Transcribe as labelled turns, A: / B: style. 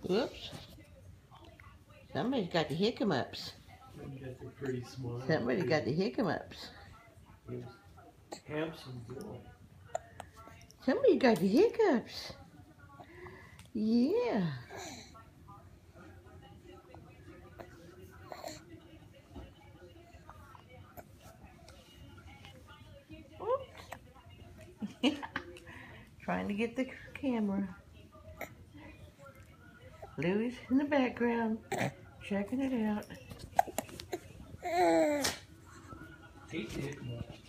A: Whoops. Somebody's got the hiccups. Somebody got the hiccups.
B: Handsome boy.
A: Somebody got the hiccups. Yeah. Oops. Trying to get the camera. Louis in the background, checking it out.
B: He did much.